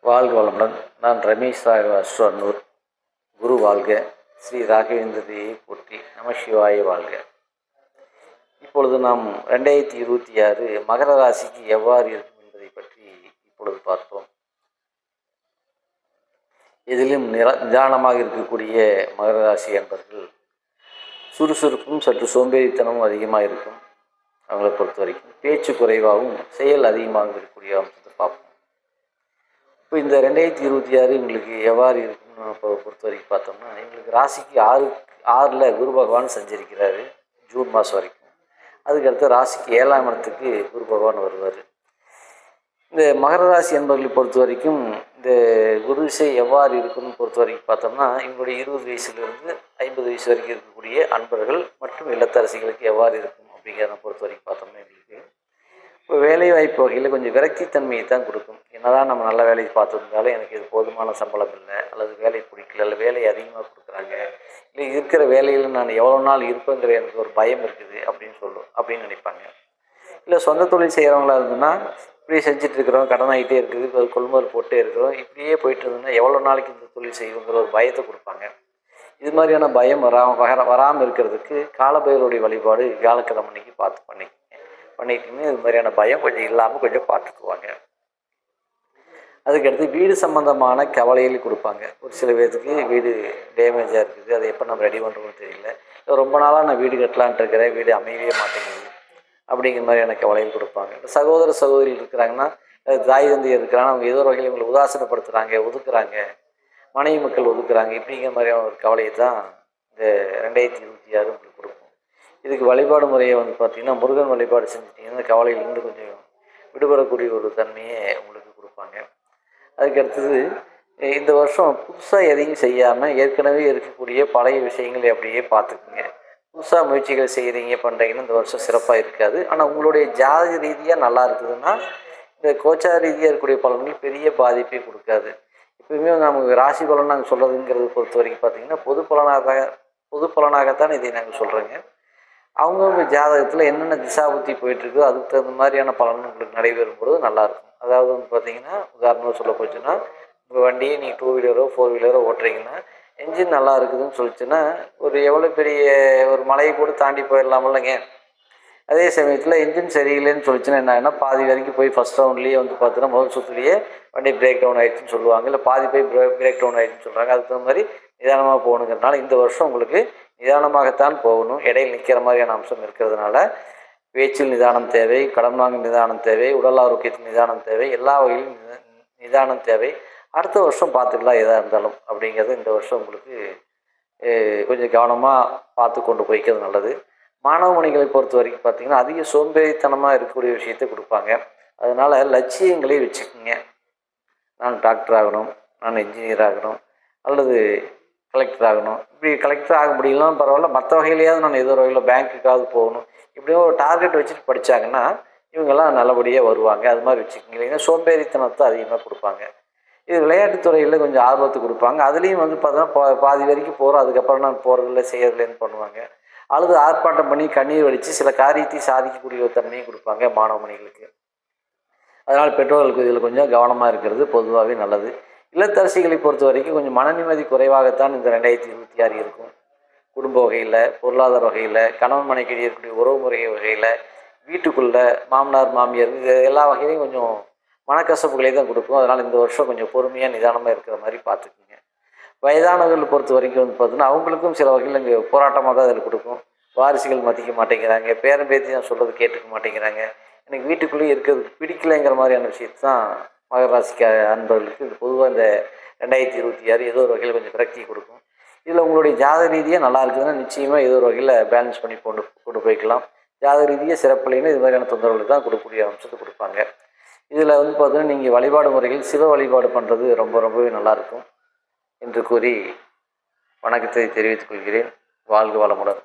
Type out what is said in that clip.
வாழ்க வளமுடன். நான் ரமேஷ் ராகவ அஸ்ட்ரோ அன்னூர். குரு வாழ்க, ஸ்ரீ ராகவேந்திரியை போற்றி, நமசிவாய வாழ்க. இப்பொழுது நாம் 2026 மகர ராசிக்கு எவ்வாறு இருக்கும் என்பதை பற்றி இப்பொழுது பார்ப்போம். இதிலும் நிதானமாக இருக்கக்கூடிய மகர ராசி என்பர்கள் சுறுசுறுப்பும் சற்று சோம்பேறித்தனமும் அதிகமாக இருக்கும். அவங்களை பொறுத்த வரைக்கும் பேச்சு குறைவாகவும் செயல் அதிகமாக இருக்கக்கூடிய அம்சத்தை பார்ப்போம். இப்போ இந்த 2026 எங்களுக்கு எவ்வாறு இருக்குன்னு பொறுத்த வரைக்கும் பார்த்தோம்னா, எங்களுக்கு ராசிக்கு ஆறில் குரு பகவான் சஞ்சரிக்கிறாரு ஜூன் மாதம் வரைக்கும். அதுக்கடுத்து ராசிக்கு 7ஆம் இடத்துக்கு குரு பகவான் வருவார். இந்த மகர ராசி என்பவர்களை பொறுத்த வரைக்கும் இந்த குரு திசை எவ்வாறு இருக்குன்னு பொறுத்த வரைக்கும் பார்த்தோம்னா, எங்களுடைய 20 வயசுலேருந்து 50 வயசு வரைக்கும் இருக்கக்கூடிய அன்பர்கள் மற்றும் இல்லத்தரசிகளுக்கு எவ்வாறு இருக்கும் அப்படிங்கிறத பொறுத்த வரைக்கும் பார்த்தோம்னா, எங்களுக்கு இப்போ வேலைவாய்ப்பு வகையில் கொஞ்சம் விரக்தித்தன்மையை தான் கொடுக்கும். என்னதான் நம்ம நல்ல வேலையை பார்த்துருந்தாலும் எனக்கு இது போதுமான சம்பளம் இல்லை, அல்லது வேலை பிடிக்கல, இல்லை வேலை அதிகமாக கொடுக்குறாங்க, இல்லை இருக்கிற வேலையில் நான் எவ்வளோ நாள் இருப்பேங்கிற எனக்கு ஒரு பயம் இருக்குது அப்படின்னு நினைப்பாங்க. இல்லை சொந்த தொழில் செய்கிறவங்களா இருந்ததுன்னா, இப்படியே செஞ்சிட்ருக்கிறோம், கடன் ஆகிட்டே இருக்குது, கொள்முதல் போட்டே இருக்கிறோம், இப்படியே போயிட்டு இருந்ததுன்னா எவ்வளோ நாளைக்கு இந்த தொழில் செய்வோங்கிற ஒரு பயத்தை கொடுப்பாங்க. இது மாதிரியான பயம் வராமல் இருக்கிறதுக்கு காலபைரவருடைய வழிபாடு வியாழக்கிழமை அன்னைக்கு பார்த்து பண்ணிக்கிட்டீங்கன்னா இது மாதிரியான பயம் கொஞ்சம் இல்லாமல் கொஞ்சம் பார்த்துக்குவாங்க. அதுக்கடுத்து வீடு சம்பந்தமான கவலைகள் கொடுப்பாங்க. ஒரு சில பேருக்கு வீடு டேமேஜாக இருக்குது, அதை எப்போ நம்ம ரெடி பண்ணுறோம்னு தெரியல, ரொம்ப நாளாக நான் வீடு கட்டலான்ட்டு இருக்கிறேன், வீடு அமையவே மாட்டேங்குது அப்படிங்கிற மாதிரியான கவலைகள் கொடுப்பாங்க. சகோதர சகோதரிகள் இருக்கிறாங்கன்னா, தாய் தந்தையர் இருக்கிறாங்கன்னா, அவங்க ஏதோ ஒரு வகையில் உங்களை உதாசனப்படுத்துகிறாங்க, ஒதுக்குறாங்க, மனைவி மக்கள் ஒதுக்குறாங்க, இப்படிங்கிற மாதிரியான ஒரு கவலையை தான் இந்த 2026 உங்களுக்கு கொடுக்கும். இதுக்கு வழிபாடு முறையை பார்த்திங்கன்னா, முருகன் வழிபாடு செஞ்சுட்டிங்கன்னா இந்த கவலையிலேருந்து கொஞ்சம் விடுபடக்கூடிய ஒரு தன்மையை உங்களுக்கு கொடுப்பாங்க. அதுக்கடுத்தது இந்த வருஷம் புதுசாக எதையும் செய்யாமல் ஏற்கனவே இருக்கக்கூடிய பழைய விஷயங்களை அப்படியே பார்த்துக்குங்க. புதுசாக முயற்சிகள் செய்கிறீங்க பண்ணுறீங்கன்னா இந்த வருஷம் சிறப்பாக இருக்காது. ஆனால் உங்களுடைய ஜாதக ரீதியாக நல்லா இருக்குதுன்னா இந்த கோச்சார ரீதியாக இருக்கக்கூடிய பலன்கள் பெரிய பாதிப்பை கொடுக்காது. எப்பவுமே நமக்கு ராசி பலன் நாங்கள் சொல்கிறதுங்கிறது பொறுத்த வரைக்கும் பார்த்திங்கன்னா பொது பலனாகத்தான் இதை நாங்கள் சொல்கிறோங்க. அவங்கவுங்க ஜாதகத்தில் என்னென்ன திசாபுத்தி போயிட்டுருக்கோ அதுக்கு தகுந்த மாதிரியான பலன் உங்களுக்கு நடைபெறும்போது நல்லாயிருக்கும். அதாவது பார்த்திங்கன்னா, உதாரணமாக சொல்ல போச்சுன்னா, உங்கள் வண்டியை நீங்கள் 2 வீலரோ 4 வீலரோ ஓட்டுறீங்கன்னா என்ஜின் நல்லா இருக்குதுன்னு சொல்லிச்சுன்னா ஒரு எவ்வளோ பெரிய ஒரு மலையை கூட தாண்டி போயிடலாம் இல்லைங்க. அதே சமயத்தில் என்ஜின் சரியில்லைன்னு சொல்லிச்சுன்னா என்ன ஆகுனா, பாதி வரைக்கும் போய் ஃபஸ்ட் ரவுண்ட்லேயே பார்த்தோன்னா முதல் சுற்றுலேயே வண்டி பிரேக் டவுன் ஆகிடுச்சுன்னு சொல்லுவாங்க, இல்லை பாதி போய் பிரேக் டவுன் ஆகிடுச்சுன்னு சொல்கிறாங்க. அதுக்கு தகுந்த மாதிரி நிதானமாக போகணுங்கிறதுனால இந்த வருஷம் உங்களுக்கு நிதானமாகத்தான் போகணும். இடையில் நிற்கிற மாதிரியான அம்சம் இருக்கிறதுனால பேச்சில் நிதானம் தேவை, கடன் வாங்கும் நிதானம் தேவை, உடல் ஆரோக்கியத்தில் நிதானம் தேவை, எல்லா வகையிலும் நிதானம் தேவை. அடுத்த வருஷம் பார்த்துக்கலாம் எதாக இருந்தாலும் அப்படிங்கிறது இந்த வருஷம் உங்களுக்கு கொஞ்சம் கவனமாக பார்த்து கொண்டு போய்க்கிறது நல்லது. மாணவ மணிகளை பொறுத்த வரைக்கும் பார்த்திங்கன்னா, அதிக சோம்பேறித்தனமாக இருக்கக்கூடிய விஷயத்தை கொடுப்பாங்க. அதனால் லட்சியங்களை வச்சுக்கோங்க. நான் டாக்டர் ஆகணும், நான் இன்ஜினியர் ஆகணும், அல்லது கலெக்டர் ஆகணும். இப்படி கலெக்டர் ஆக முடியலாம் பரவாயில்ல, மற்ற வகையிலையாவது நான் ஏதோ ஒரு வகையில் பேங்க்குக்காவது போகணும், இப்படியும் ஒரு டார்கெட் வச்சுட்டு படித்தாங்கன்னா இவங்கெல்லாம் நல்லபடியாக வருவாங்க. அது மாதிரி வச்சுக்கோங்க. இல்லைங்கன்னா சோம்பேறித்தனத்தை அதிகமாக கொடுப்பாங்க. இது விளையாட்டுத்துறையில் கொஞ்சம் ஆர்வத்தை கொடுப்பாங்க. அதுலேயும் பார்த்தோன்னா பாதி வரைக்கும் போகிறோம், அதுக்கப்புறம் நான் போகிறதில்ல செய்கிறதில்லன்னு பண்ணுவாங்க. அல்லது ஆர்ப்பாட்டம் பண்ணி கண்ணீர் வடித்து சில காரியத்தை சாதிக்கக்கூடிய ஒரு தன்மையை கொடுப்பாங்க மாணவ மணிகளுக்கு. அதனால் பெற்றோர்களுக்கு இதில் கொஞ்சம் கவனமாக இருக்கிறது பொதுவாகவே நல்லது. இல்லத்தரசிகளை பொறுத்த வரைக்கும் கொஞ்சம் மன நிம்மதி குறைவாகத்தான் இந்த 2026 இருக்கும். குடும்ப வகையில், பொருளாதார வகையில், கணவன் மனைவிக்கு இருக்கக்கூடிய உறவு முறை வகையில், வீட்டுக்குள்ளே மாமனார் மாமியார் இது எல்லா வகையிலையும் கொஞ்சம் மனக்கசப்புகளை தான் கொடுக்கும். அதனால் இந்த வருஷம் கொஞ்சம் பொறுமையாக நிதானமாக இருக்கிற மாதிரி பார்த்துக்குங்க. வயதானவர்களை பொறுத்த வரைக்கும் பார்த்தீங்கன்னா, அவங்களுக்கும் சில வகையில் இங்கே போராட்டமாக தான் அதில் கொடுக்கும். வாரிசுகள் மதிக்க மாட்டேங்கிறாங்க, பேரன் பேத்தி நான் சொல்கிறது கேட்டுக்க மாட்டேங்கிறாங்க, எனக்கு வீட்டுக்குள்ளேயே இருக்கிறதுக்கு பிடிக்கலைங்கிற மாதிரியான விஷயத்தை தான் மகர ராசிக்கு அன்பர்களுக்கு இது பொதுவாக இந்த 2026 ஏதோ ஒரு வகையில் கொஞ்சம் விரக்தி கொடுக்கும். இதில் உங்களுடைய ஜாதக ரீதியாக நல்லா இருக்குதுன்னா நிச்சயமாக ஏதோ ஒரு வகையில் பேலன்ஸ் பண்ணி கொண்டு போய்க்கலாம். ஜாதக ரீதியாக சிறப்பில்லைன்னா இது மாதிரியான தொந்தரவுகள் தான் கொடுக்கக்கூடிய அம்சத்தை கொடுப்பாங்க. இதில் பார்த்தீங்கன்னா, நீங்கள் வழிபாடு முறைகள் சிவ வழிபாடு பண்ணுறது ரொம்பவே நல்லாயிருக்கும் என்று கூறி வணக்கத்தை தெரிவித்துக் கொள்கிறேன். வாழ்க வளமுடன்.